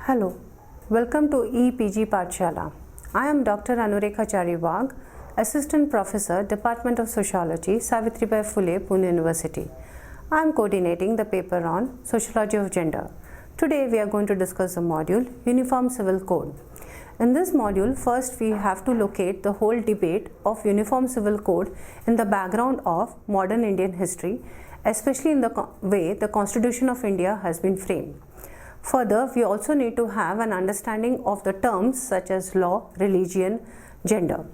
Hello, welcome to EPG Pathshala. I am Dr. Anurekhachari Wagh, Assistant Professor, Department of Sociology, Savitribai Phule, Pune University. I am coordinating the paper on Sociology of Gender. Today we are going to discuss the module Uniform Civil Code. In this module, first we have to locate the whole debate of Uniform Civil Code in the background of modern Indian history, especially in the way the Constitution of India has been framed. Further, we also need to have an understanding of the terms such as law, religion, gender.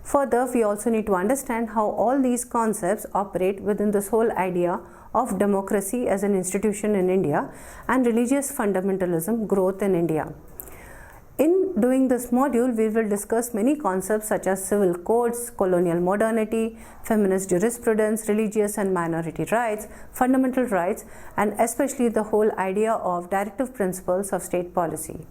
Further, we also need to understand how all these concepts operate within this whole idea of democracy as an institution in India and religious fundamentalism growth in India. In doing this module, we will discuss many concepts such as civil codes, colonial modernity, feminist jurisprudence, religious and minority rights, fundamental rights, and especially the whole idea of directive principles of state policy.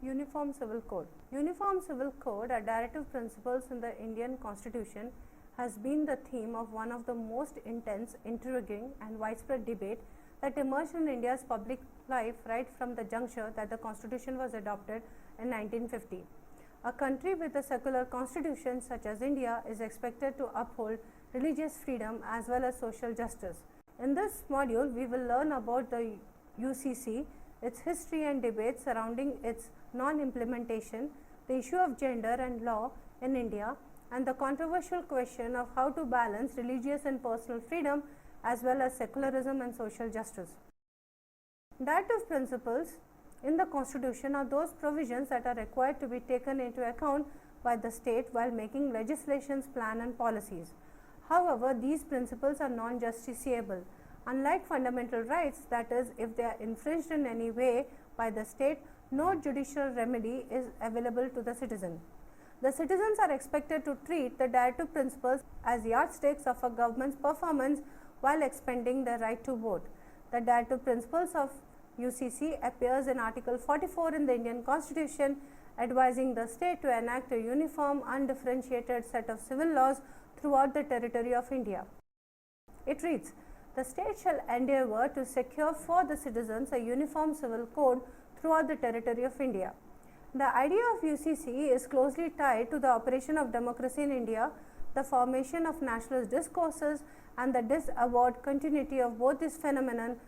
Uniform Civil Code. Uniform Civil Code are directive principles in the Indian Constitution has been the theme of one of the most intense, intriguing and widespread debate that emerged in India's public life right from the juncture that the Constitution was adopted in 1950. A country with a secular constitution such as India is expected to uphold religious freedom as well as social justice. In this module, we will learn about the UCC, its history and debates surrounding its non-implementation, the issue of gender and law in India, and the controversial question of how to balance religious and personal freedom as well as secularism and social justice. Directive principles in the Constitution are those provisions that are required to be taken into account by the state while making legislations, plan and policies. However, these principles are non-justiciable. Unlike fundamental rights, that is, if they are infringed in any way by the state, no judicial remedy is available to the citizen. The citizens are expected to treat the directive principles as yardsticks of a government's performance while expending their right to vote. The directive principles of UCC appears in Article 44 in the Indian Constitution, advising the state to enact a uniform, undifferentiated set of civil laws throughout the territory of India. It reads, "The state shall endeavour to secure for the citizens a uniform civil code throughout the territory of India." The idea of UCC is closely tied to the operation of democracy in India, the formation of nationalist discourses, and the disavowed continuity of both this phenomenon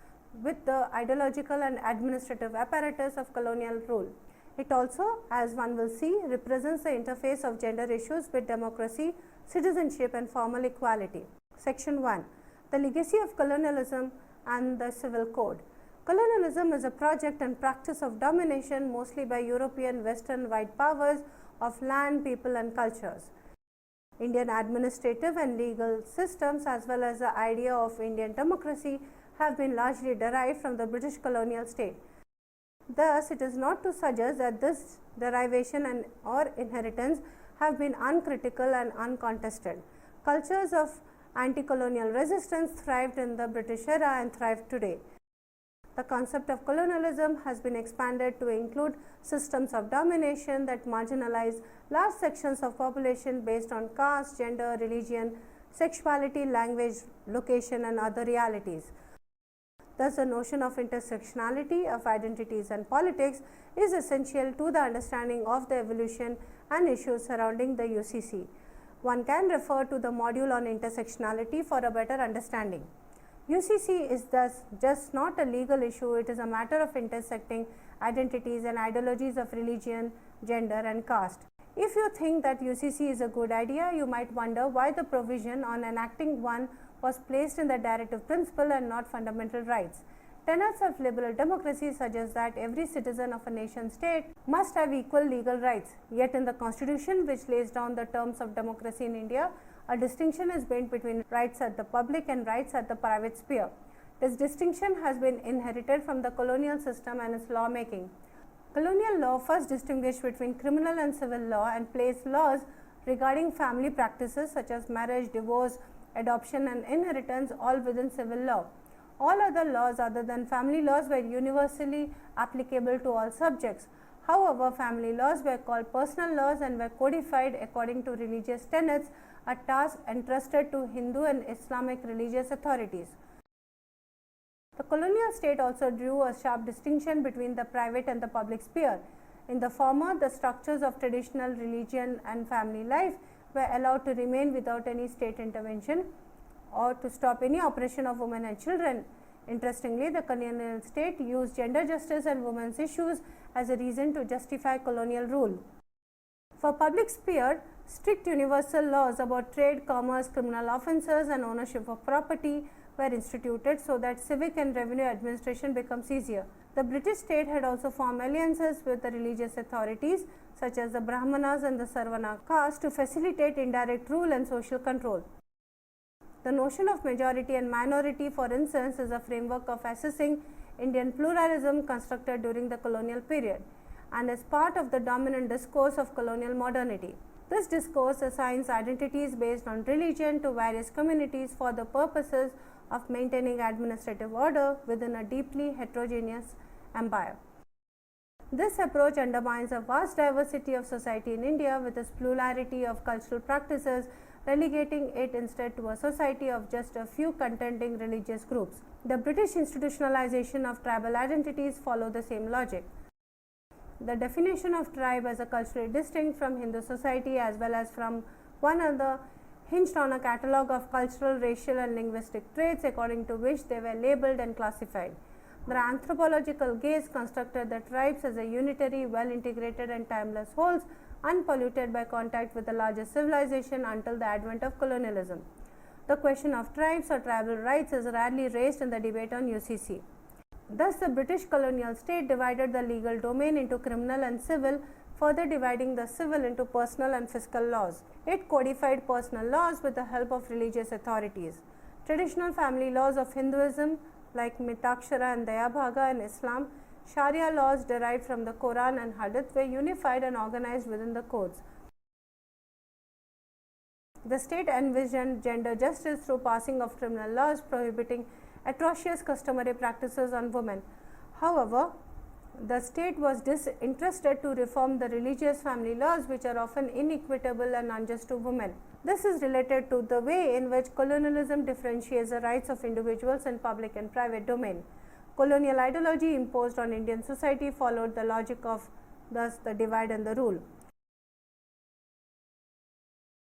with the ideological and administrative apparatus of colonial rule. It also, as one will see, represents the interface of gender issues with democracy, citizenship, and formal equality. Section 1. The legacy of colonialism and the civil code. Colonialism is a project and practice of domination mostly by European Western white powers of land, people and cultures. Indian administrative and legal systems as well as the idea of Indian democracy have been largely derived from the British colonial state. Thus, it is not to suggest that this derivation and or inheritance have been uncritical and uncontested. Cultures of anti-colonial resistance thrived in the British era and thrive today. The concept of colonialism has been expanded to include systems of domination that marginalize large sections of population based on caste, gender, religion, sexuality, language, location and other realities. Thus, the notion of intersectionality of identities and politics is essential to the understanding of the evolution and issues surrounding the UCC. One can refer to the module on intersectionality for a better understanding. UCC is thus just not a legal issue, it is a matter of intersecting identities and ideologies of religion, gender and caste. If you think that UCC is a good idea, you might wonder why the provision on enacting one was placed in the directive principle and not fundamental rights. Tenets of liberal democracy suggest that every citizen of a nation state must have equal legal rights. Yet in the Constitution, which lays down the terms of democracy in India, a distinction is made between rights at the public and rights at the private sphere. This distinction has been inherited from the colonial system and its lawmaking. Colonial law first distinguished between criminal and civil law and placed laws regarding family practices such as marriage, divorce, adoption and inheritance all within civil law. All other laws other than family laws were universally applicable to all subjects. However, family laws were called personal laws and were codified according to religious tenets, a task entrusted to Hindu and Islamic religious authorities. The colonial state also drew a sharp distinction between the private and the public sphere. In the former, the structures of traditional religion and family life were allowed to remain without any state intervention or to stop any oppression of women and children. Interestingly, the colonial state used gender justice and women's issues as a reason to justify colonial rule. For public sphere, strict universal laws about trade, commerce, criminal offences and ownership of property were instituted so that civic and revenue administration becomes easier. The British state had also formed alliances with the religious authorities such as the Brahmanas and the Sarvana caste to facilitate indirect rule and social control. The notion of majority and minority, for instance, is a framework of assessing Indian pluralism constructed during the colonial period and is part of the dominant discourse of colonial modernity. This discourse assigns identities based on religion to various communities for the purposes of maintaining administrative order within a deeply heterogeneous empire. This approach undermines a vast diversity of society in India with its plurality of cultural practices, relegating it instead to a society of just a few contending religious groups. The British institutionalization of tribal identities follow the same logic. The definition of tribe as a culturally distinct from Hindu society as well as from one another hinged on a catalogue of cultural, racial and linguistic traits according to which they were labelled and classified. The anthropological gaze constructed the tribes as a unitary, well-integrated and timeless wholes, unpolluted by contact with the larger civilization until the advent of colonialism. The question of tribes or tribal rights is rarely raised in the debate on UCC. Thus, the British colonial state divided the legal domain into criminal and civil, further dividing the civil into personal and fiscal laws. It codified personal laws with the help of religious authorities. Traditional family laws of Hinduism like Mitakshara and Dayabhaga in Islam, Sharia laws derived from the Quran and Hadith were unified and organized within the codes. The state envisioned gender justice through passing of criminal laws prohibiting atrocious customary practices on women. However, the state was disinterested to reform the religious family laws, which are often inequitable and unjust to women. This is related to the way in which colonialism differentiates the rights of individuals in public and private domain. Colonial ideology imposed on Indian society followed the logic of thus the divide and the rule.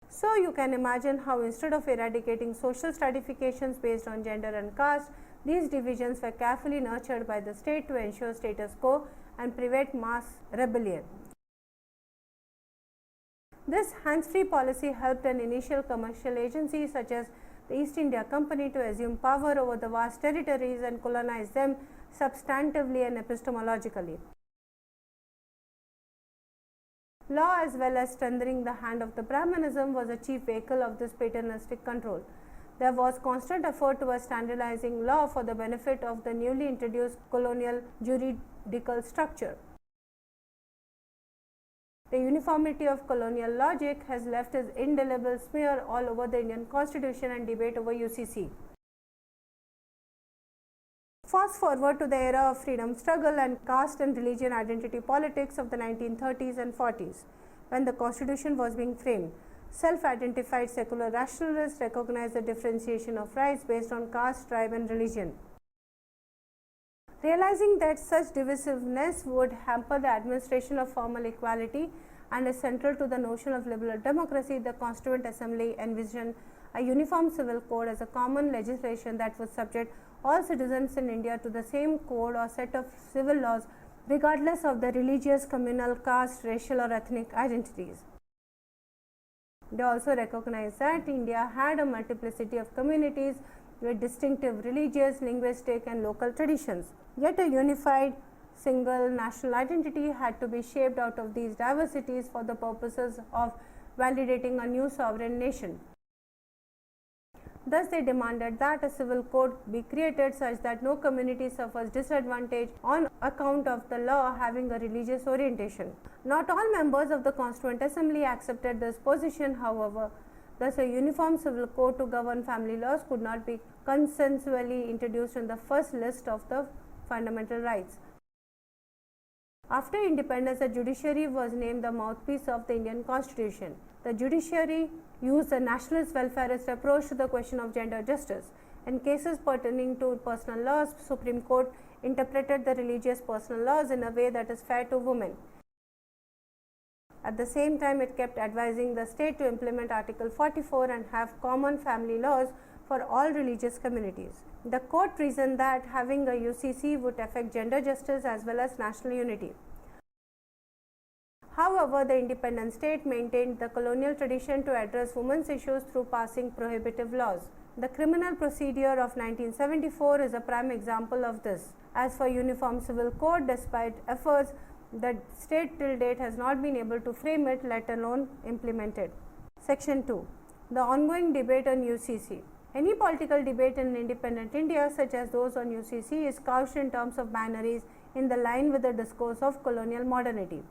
So, you can imagine how instead of eradicating social stratifications based on gender and caste, these divisions were carefully nurtured by the state to ensure status quo and prevent mass rebellion. This hands-free policy helped an initial commercial agency such as the East India Company to assume power over the vast territories and colonize them substantively and epistemologically. Law, as well as strengthening the hand of the Brahmanism, was a chief vehicle of this paternalistic control. There was constant effort towards standardizing law for the benefit of the newly introduced colonial juridical structure. The uniformity of colonial logic has left its indelible smear all over the Indian Constitution and debate over UCC. Fast forward to the era of freedom struggle and caste and religion identity politics of the 1930s and 40s, when the Constitution was being framed. Self-identified secular rationalists recognized the differentiation of rights based on caste, tribe and religion. Realizing that such divisiveness would hamper the administration of formal equality and is central to the notion of liberal democracy, the Constituent Assembly envisioned a uniform civil code as a common legislation that would subject all citizens in India to the same code or set of civil laws regardless of their religious, communal, caste, racial or ethnic identities. They also recognized that India had a multiplicity of communities with distinctive religious, linguistic and local traditions. Yet a unified single national identity had to be shaped out of these diversities for the purposes of validating a new sovereign nation. Thus, they demanded that a civil code be created such that no community suffers disadvantage on account of the law having a religious orientation. Not all members of the Constituent Assembly accepted this position, however. Thus, a uniform civil code to govern family laws could not be consensually introduced in the first list of the fundamental rights. After independence, the judiciary was named the mouthpiece of the Indian Constitution. The judiciary used a nationalist welfarist approach to the question of gender justice. In cases pertaining to personal laws, Supreme Court interpreted the religious personal laws in a way that is fair to women. At the same time, it kept advising the state to implement Article 44 and have common family laws for all religious communities. The court reasoned that having a UCC would affect gender justice as well as national unity. However, the independent state maintained the colonial tradition to address women's issues through passing prohibitive laws. The Criminal Procedure of 1974 is a prime example of this. As for Uniform Civil Code, despite efforts, the state till date has not been able to frame it, let alone implement it. Section 2. The ongoing debate on UCC. Any political debate in independent India, such as those on UCC, is couched in terms of binaries in the line with the discourse of colonial modernity.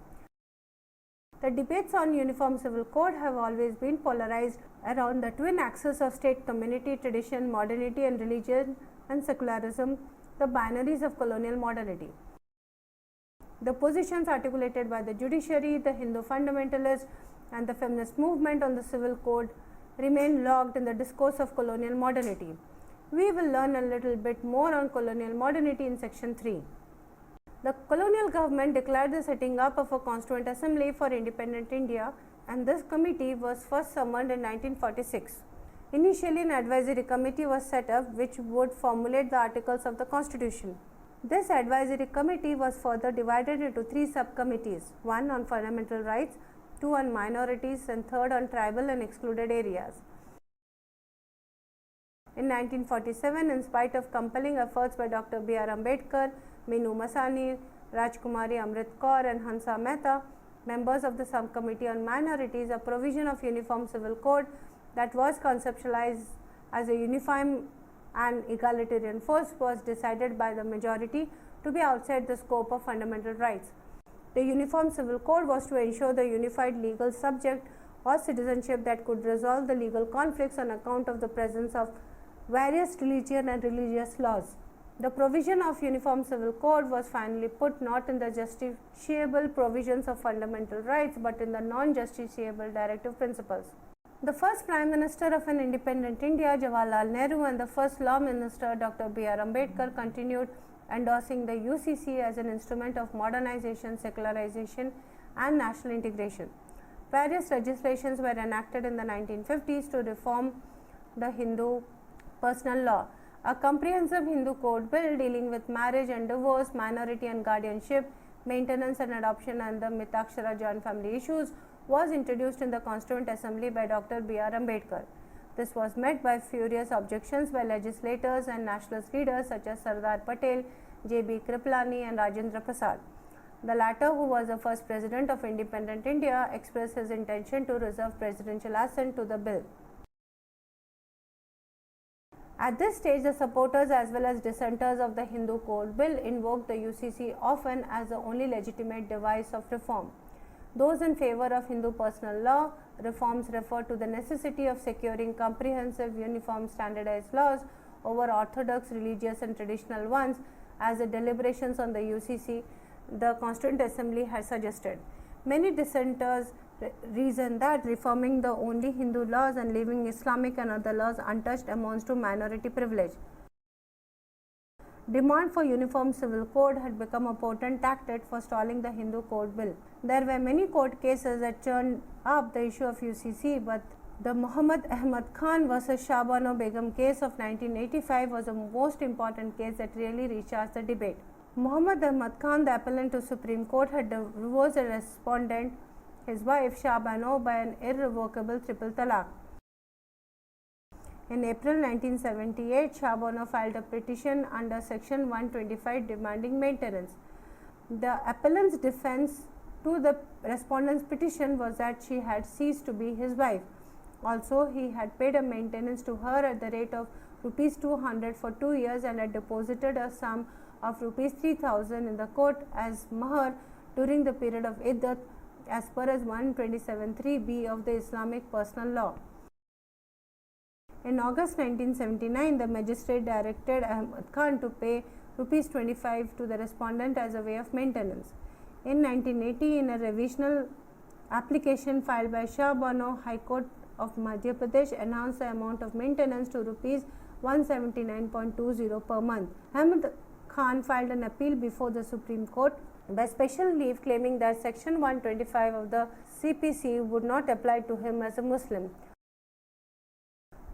The debates on Uniform Civil Code have always been polarized around the twin axes of state, community, tradition, modernity, and religion and secularism, the binaries of colonial modernity. The positions articulated by the judiciary, the Hindu fundamentalists, and the feminist movement on the civil code remain locked in the discourse of colonial modernity. We will learn a little bit more on colonial modernity in section 3. The colonial government declared the setting up of a Constituent Assembly for independent India, and this committee was first summoned in 1946. Initially, an advisory committee was set up which would formulate the articles of the Constitution. This advisory committee was further divided into 3 subcommittees, 1 on fundamental rights, 2 on minorities, and 3rd on tribal and excluded areas. In 1947, in spite of compelling efforts by Dr. B. R. Ambedkar, Minu Masani, Rajkumari Amrit Kaur, and Hansa Mehta, members of the subcommittee on minorities, a provision of Uniform Civil Code that was conceptualized as a uniform and egalitarian force was decided by the majority to be outside the scope of fundamental rights. The Uniform Civil Code was to ensure the unified legal subject or citizenship that could resolve the legal conflicts on account of the presence of various religion and religious laws. The provision of Uniform Civil Code was finally put not in the justiciable provisions of fundamental rights but in the non-justiciable directive principles. The first Prime Minister of an independent India, Jawaharlal Nehru, and the first Law Minister, Dr. B. R. Ambedkar, continued endorsing the UCC as an instrument of modernization, secularization, and national integration. Various legislations were enacted in the 1950s to reform the Hindu personal law. A comprehensive Hindu code bill dealing with marriage and divorce, minority and guardianship, maintenance and adoption, and the Mitakshara joint family issues was introduced in the Constituent Assembly by Dr. B. R. Ambedkar. This was met by furious objections by legislators and nationalist leaders such as Sardar Patel, J. B. Kripalani, and Rajendra Prasad. The latter, who was the first president of independent India, expressed his intention to reserve presidential assent to the bill. At this stage, the supporters as well as dissenters of the Hindu Code Bill invoked the UCC often as the only legitimate device of reform. Those in favor of Hindu personal law reforms refer to the necessity of securing comprehensive, uniform, standardized laws over orthodox, religious, and traditional ones, as the deliberations on the UCC, the Constituent Assembly has suggested. Many dissenters reason that reforming the only Hindu laws and leaving Islamic and other laws untouched amounts to minority privilege. Demand for Uniform Civil Code had become a potent tactic for stalling the Hindu Code Bill. There were many court cases that churned up the issue of UCC, but the Muhammad Ahmad Khan versus Shahbano Begum case of 1985 was the most important case that really recharged the debate. Muhammad Ahmad Khan, the appellant to Supreme Court, had divorced a respondent, his wife Shahbano, by an irrevocable triple talaq. In April 1978, Shahbano filed a petition under Section 125 demanding maintenance. The appellant's defense to the respondent's petition was that she had ceased to be his wife. Also, he had paid a maintenance to her at the rate of Rs 200 for 2 years and had deposited a sum of Rs 3000 in the court as mahar during the period of iddat as per as 127(3)(b) of the Islamic personal law. In August 1979, the magistrate directed Ahmad Khan to pay Rs 25 to the respondent as a way of maintenance. In 1980, in a revisional application filed by Shah Bano, High Court of Madhya Pradesh announced the amount of maintenance to Rs 179.20 per month. Ahmad Khan filed an appeal before the Supreme Court by special leave, claiming that Section 125 of the CPC would not apply to him as a Muslim.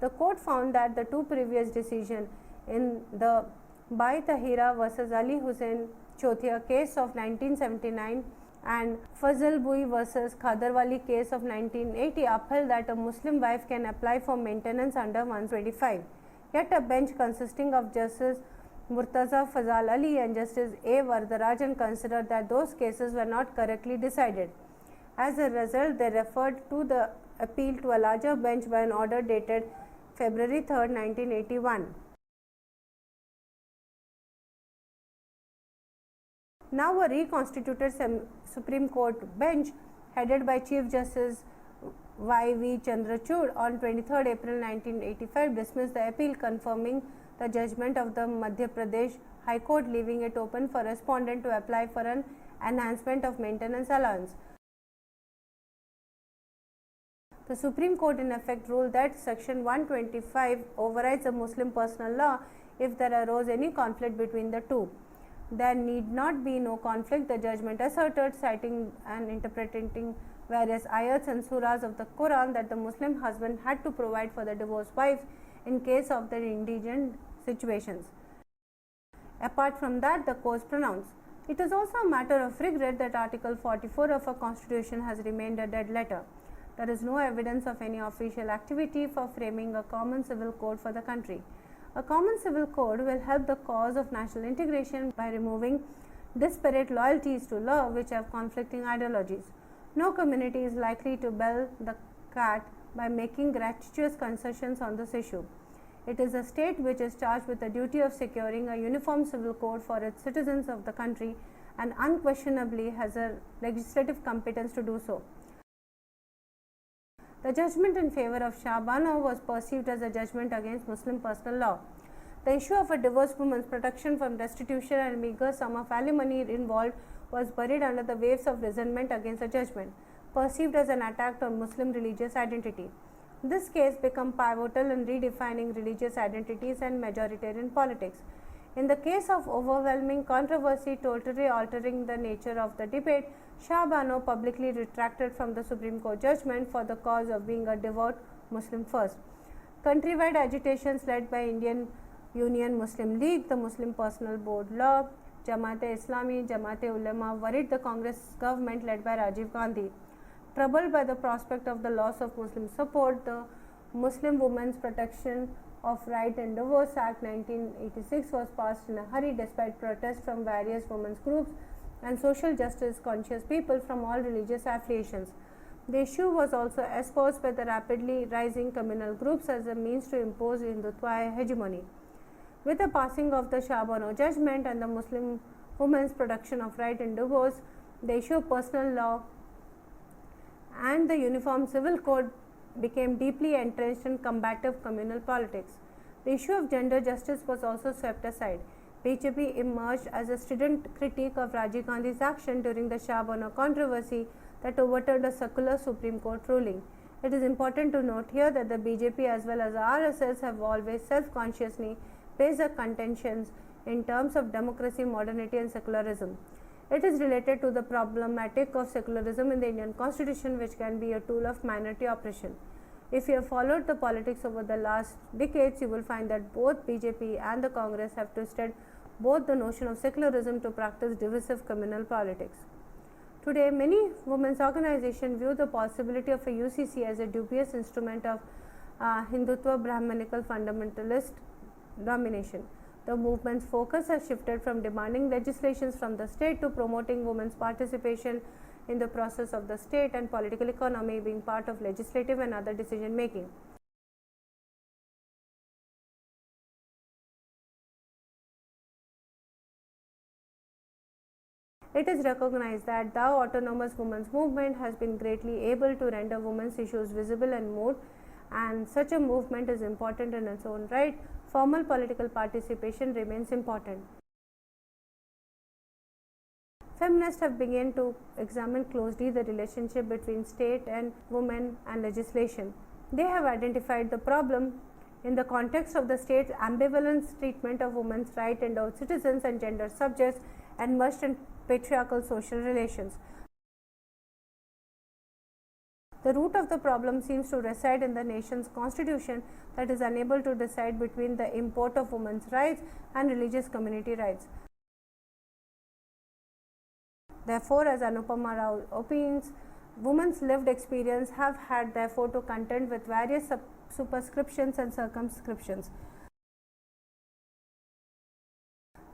The court found that the two previous decisions in the Bai Tahira versus Ali Hussain Chothia case of 1979 and Fazal Bui versus Khadarwali case of 1980 upheld that a Muslim wife can apply for maintenance under 125. Yet a bench consisting of Justice Murtaza Fazal Ali and Justice A. Vardarajan considered that those cases were not correctly decided. As a result, they referred to the appeal to a larger bench by an order dated February 3, 1981. Now a reconstituted Supreme Court bench headed by Chief Justice Y.V. Chandrachud on 23 April 1985 dismissed the appeal, confirming the judgment of the Madhya Pradesh High Court, leaving it open for respondent to apply for an enhancement of maintenance allowance. The Supreme Court in effect ruled that Section 125 overrides the Muslim personal law if there arose any conflict between the two. There need not be no conflict, the judgment asserted, citing and interpreting various ayats and surahs of the Quran, that the Muslim husband had to provide for the divorced wife in case of the indigent situations. Apart from that, the court pronounced, it is also a matter of regret that Article 44 of our Constitution has remained a dead letter. There is no evidence of any official activity for framing a common civil code for the country. A common civil code will help the cause of national integration by removing disparate loyalties to law which have conflicting ideologies. No community is likely to bell the cat by making gratuitous concessions on this issue. It is a state which is charged with the duty of securing a uniform civil code for its citizens of the country and unquestionably has a legislative competence to do so. The judgment in favor of Shah Bano was perceived as a judgment against Muslim personal law. The issue of a divorced woman's protection from restitution and meager sum of alimony involved was buried under the waves of resentment against the judgment, perceived as an attack on Muslim religious identity. This case became pivotal in redefining religious identities and majoritarian politics. In the case of overwhelming controversy totally altering the nature of the debate, Shah Bano publicly retracted from the Supreme Court judgment for the cause of being a devout Muslim first. Countrywide agitations led by Indian Union Muslim League, the Muslim Personal Board Law, Jamaat-e-Islami, Jamaat-e-Ulema worried the Congress government led by Rajiv Gandhi. Troubled by the prospect of the loss of Muslim support, the Muslim Women's Protection of Right and Divorce Act 1986 was passed in a hurry despite protests from various women's groups and social justice conscious people from all religious affiliations. The issue was also espoused by the rapidly rising communal groups as a means to impose Hindutva hegemony. With the passing of the Shah Bano judgment and the Muslim Women's Protection of Right and Divorce, the issue of personal law and the Uniform Civil Code became deeply entrenched in combative communal politics. The issue of gender justice was also swept aside. BJP emerged as a strident critique of Rajiv Gandhi's action during the Shah Bano controversy that overturned a secular Supreme Court ruling. It is important to note here that the BJP as well as the RSS have always self-consciously based their contentions in terms of democracy, modernity and secularism. It is related to the problematic of secularism in the Indian Constitution, which can be a tool of minority oppression. If you have followed the politics over the last decades, you will find that both BJP and the Congress have twisted both the notion of secularism to practice divisive communal politics. Today, many women's organizations view the possibility of a UCC as a dubious instrument of Hindutva Brahmanical fundamentalist domination. The movement's focus has shifted from demanding legislations from the state to promoting women's participation in the process of the state and political economy, being part of legislative and other decision making. It is recognized that the autonomous women's movement has been greatly able to render women's issues visible and moved and such a movement is important in its own right. Formal political participation remains important. Feminists have begun to examine closely the relationship between state and women and legislation. They have identified the problem in the context of the state's ambivalent treatment of women's rights, endowed citizens and gender subjects enmeshed in patriarchal social relations. The root of the problem seems to reside in the nation's constitution that is unable to decide between the import of women's rights and religious community rights. Therefore, as Anupama Rao opines, women's lived experience have had therefore to contend with various superscriptions and circumscriptions.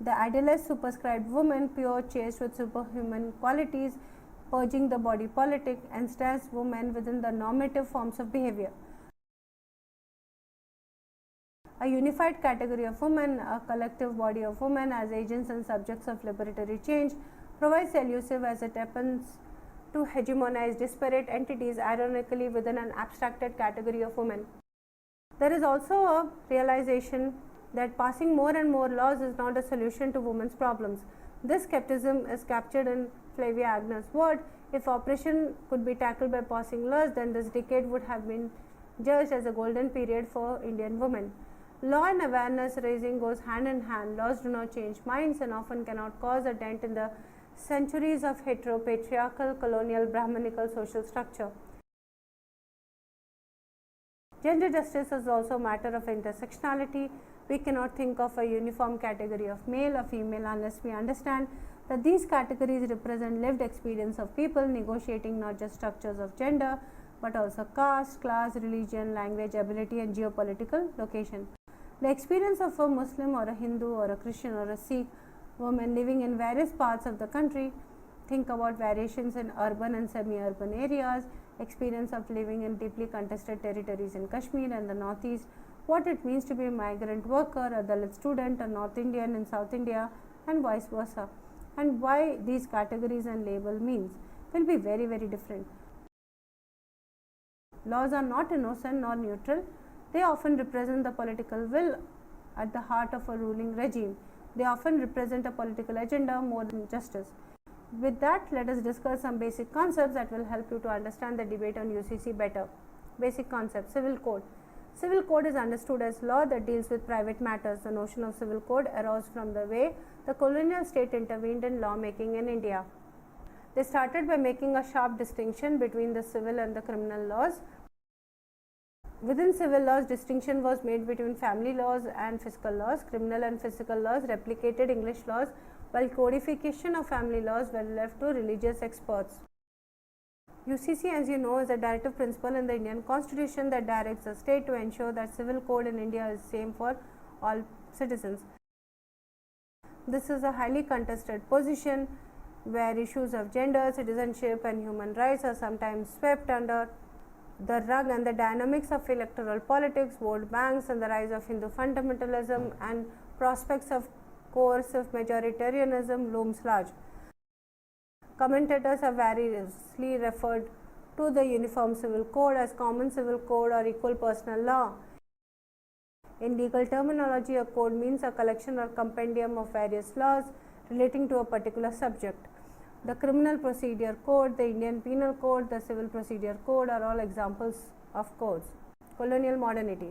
The idealized superscribed woman, pure, chaste with superhuman qualities, purging the body politic, ensnares women within the normative forms of behavior. A unified category of women, a collective body of women as agents and subjects of liberatory change, provides elusive as it happens to hegemonize disparate entities ironically within an abstracted category of women. There is also a realization that passing more and more laws is not a solution to women's problems. This skepticism is captured in Flavia Agner's word: if oppression could be tackled by passing laws, then this decade would have been judged as a golden period for Indian women. Law and awareness raising goes hand in hand. Laws do not change minds and often cannot cause a dent in the centuries of heteropatriarchal, colonial, Brahmanical social structure. Gender justice is also a matter of intersectionality. We cannot think of a uniform category of male or female unless we understand that these categories represent lived experience of people negotiating not just structures of gender but also caste, class, religion, language, ability and geopolitical location. The experience of a Muslim or a Hindu or a Christian or a Sikh women living in various parts of the country, think about variations in urban and semi-urban areas, experience of living in deeply contested territories in Kashmir and the Northeast, what it means to be a migrant worker, a Dalit student, a North Indian in South India and vice versa, and why these categories and label means will be very, very different. Laws are not innocent nor neutral. They often represent the political will at the heart of a ruling regime. They often represent a political agenda more than justice. With that, let us discuss some basic concepts that will help you to understand the debate on UCC better. Basic concept: civil code. Civil code is understood as law that deals with private matters. The notion of civil code arose from the way the colonial state intervened in lawmaking in India. They started by making a sharp distinction between the civil and the criminal laws. Within civil laws, distinction was made between family laws and fiscal laws. Criminal and physical laws replicated English laws, while codification of family laws were left to religious experts. UCC, as you know, is a directive principle in the Indian Constitution that directs the state to ensure that civil code in India is same for all citizens. This is a highly contested position where issues of gender, citizenship and human rights are sometimes swept under the rug, and the dynamics of electoral politics, vote banks and the rise of Hindu fundamentalism and prospects of coercive majoritarianism looms large. Commentators have variously referred to the Uniform Civil Code as Common Civil Code or Equal Personal Law. In legal terminology, a code means a collection or compendium of various laws relating to a particular subject. The Criminal Procedure Code, the Indian Penal Code, the Civil Procedure Code are all examples of codes. Colonial modernity.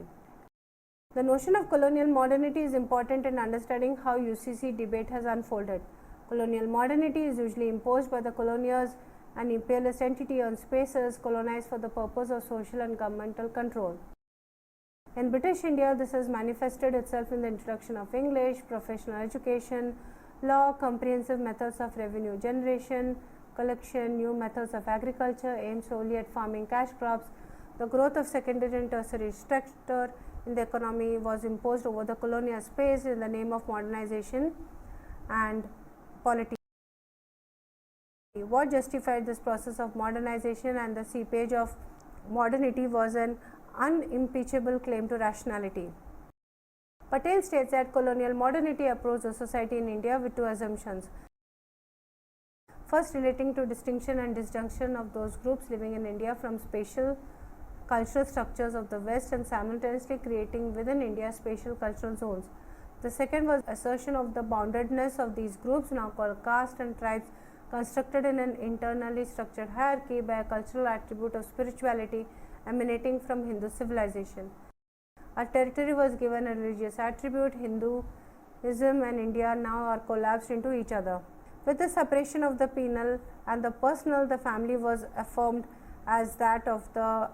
The notion of colonial modernity is important in understanding how UCC debate has unfolded. Colonial modernity is usually imposed by the colonials, an imperialist entity on spaces colonized for the purpose of social and governmental control. In British India, this has manifested itself in the introduction of English, professional education, law, comprehensive methods of revenue generation, collection, new methods of agriculture aimed solely at farming cash crops. The growth of secondary and tertiary structure in the economy was imposed over the colonial space in the name of modernization and polity. What justified this process of modernization and the seepage of modernity was an unimpeachable claim to rationality. Patel states that colonial modernity approached the society in India with two assumptions. First, relating to distinction and disjunction of those groups living in India from spatial cultural structures of the West and simultaneously creating within India spatial cultural zones. The second was assertion of the boundedness of these groups, now called caste and tribes, constructed in an internally structured hierarchy by a cultural attribute of spirituality emanating from Hindu civilization. A territory was given a religious attribute. Hinduism and India now are collapsed into each other. With the separation of the penal and the personal, the family was affirmed as that of the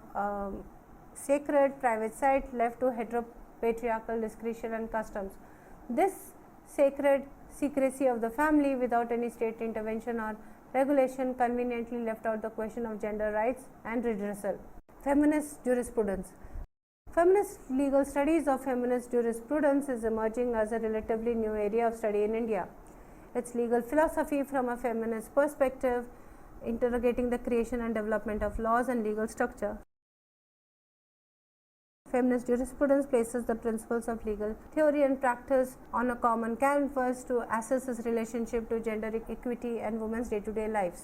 sacred private site left to heteropatriarchal discretion and customs. This sacred secrecy of the family without any state intervention or regulation conveniently left out the question of gender rights and redressal. Feminist jurisprudence. Feminist legal studies of feminist jurisprudence is emerging as a relatively new area of study in India. Its legal philosophy from a feminist perspective, interrogating the creation and development of laws and legal structure. Feminist jurisprudence places the principles of legal theory and practice on a common canvas to assess its relationship to gender equity and women's day-to-day lives.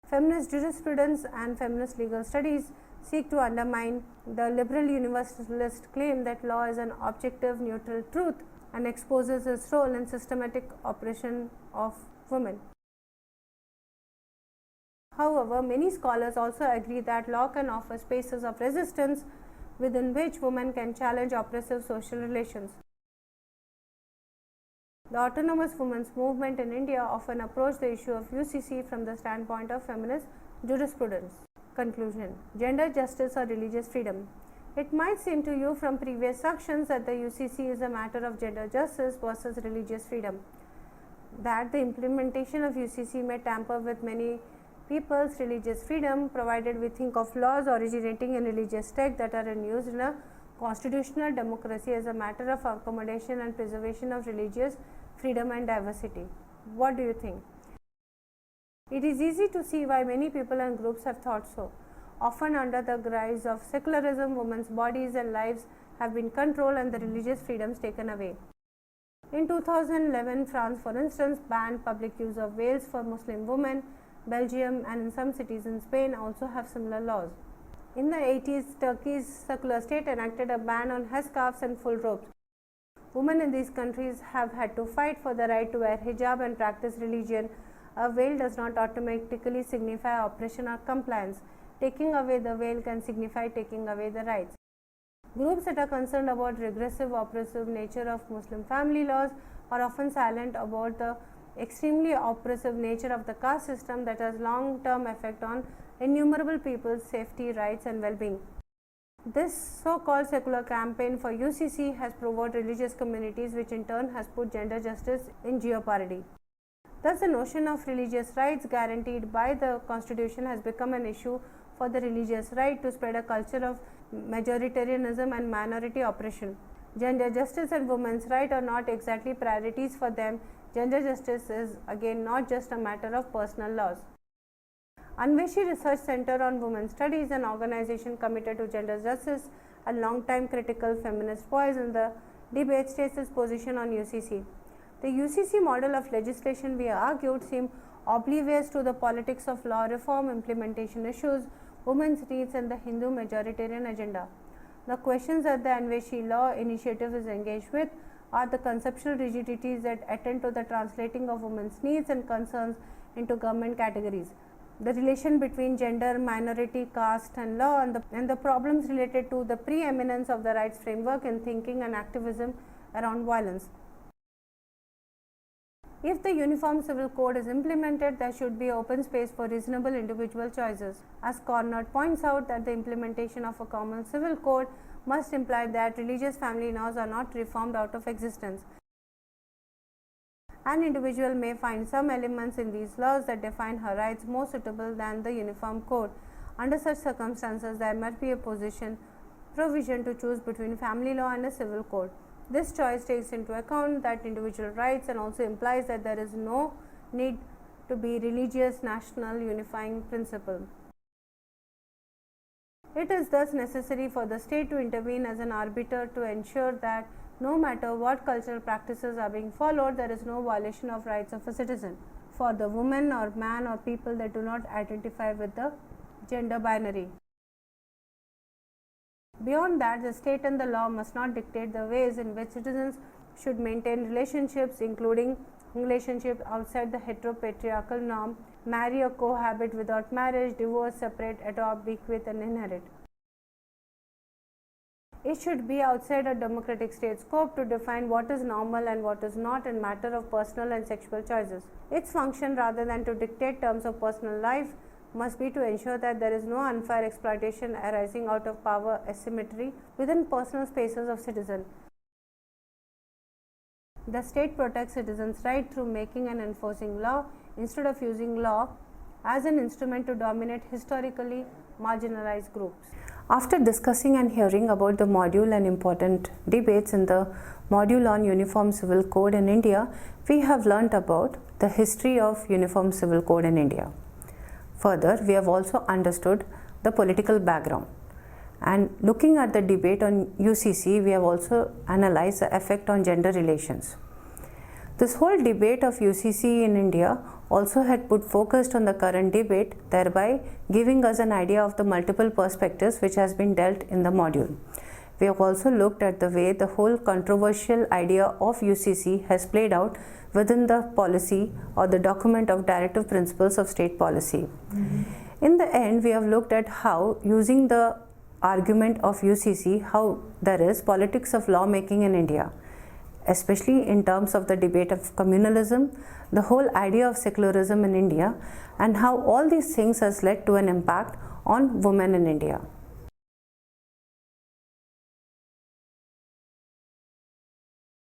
Feminist jurisprudence and feminist legal studies seek to undermine the liberal universalist claim that law is an objective, neutral truth and exposes its role in systematic oppression of women. However, many scholars also agree that law can offer spaces of resistance within which women can challenge oppressive social relations. The autonomous women's movement in India often approached the issue of UCC from the standpoint of feminist jurisprudence. Conclusion: gender justice or religious freedom. It might seem to you from previous sections that the UCC is a matter of gender justice versus religious freedom, that the implementation of UCC may tamper with many people's religious freedom, provided we think of laws originating in religious texts that are in use in a constitutional democracy as a matter of accommodation and preservation of religious freedom and diversity. What do you think? It is easy to see why many people and groups have thought so. Often under the guise of secularism, women's bodies and lives have been controlled and the religious freedoms taken away. In 2011, France, for instance, banned public use of veils for Muslim women. Belgium and in some cities in Spain also have similar laws. In the 80s, Turkey's secular state enacted a ban on headscarves and full robes. Women in these countries have had to fight for the right to wear hijab and practice religion. A veil does not automatically signify oppression or compliance. Taking away the veil can signify taking away the rights. Groups that are concerned about regressive, oppressive nature of Muslim family laws are often silent about the extremely oppressive nature of the caste system that has long-term effect on innumerable people's safety, rights and well-being. This so-called secular campaign for UCC has provoked religious communities, which in turn has put gender justice in jeopardy. Thus, the notion of religious rights guaranteed by the Constitution has become an issue for the religious right to spread a culture of majoritarianism and minority oppression. Gender justice and women's rights are not exactly priorities for them. Gender justice is again not just a matter of personal laws. Anveshi Research Center on Women's Studies, an organization committed to gender justice and long-time critical feminist voice in the debate, states its position on UCC. The UCC model of legislation, we argued, seemed oblivious to the politics of law reform, implementation issues, women's needs and the Hindu majoritarian agenda. The questions that the Anveshi Law Initiative is engaged with are the conceptual rigidities that attend to the translating of women's needs and concerns into government categories, the relation between gender, minority, caste and law, and the problems related to the preeminence of the rights framework in thinking and activism around violence. If the Uniform Civil Code is implemented, there should be open space for reasonable individual choices. As Conrad points out, that the implementation of a common civil code must imply that religious family laws are not reformed out of existence. An individual may find some elements in these laws that define her rights more suitable than the Uniform Code. Under such circumstances, there must be a provision to choose between family law and a civil code. This choice takes into account that individual rights and also implies that there is no need to be religious national unifying principle. It is thus necessary for the state to intervene as an arbiter to ensure that no matter what cultural practices are being followed, there is no violation of rights of a citizen. For the woman or man or people that do not identify with the gender binary. Beyond that, the state and the law must not dictate the ways in which citizens should maintain relationships, including relationships outside the heteropatriarchal norm, marry or cohabit without marriage, divorce, separate, adopt, bequeath, and inherit. It should be outside a democratic state scope to define what is normal and what is not in matter of personal and sexual choices. Its function, rather than to dictate terms of personal life, must be to ensure that there is no unfair exploitation arising out of power asymmetry within personal spaces of citizens. The state protects citizens' rights through making and enforcing law instead of using law as an instrument to dominate historically marginalized groups. After discussing and hearing about the module and important debates in the module on Uniform Civil Code in India, we have learnt about the history of Uniform Civil Code in India. Further, we have also understood the political background. And looking at the debate on UCC, we have also analyzed the effect on gender relations. This whole debate of UCC in India also had put focus on the current debate, thereby giving us an idea of the multiple perspectives which has been dealt in the module. We have also looked at the way the whole controversial idea of UCC has played out within the policy or the document of Directive Principles of State Policy. In the end, we have looked at how, using the argument of UCC, how there is politics of lawmaking in India, especially in terms of the debate of communalism, the whole idea of secularism in India, and how all these things has led to an impact on women in India.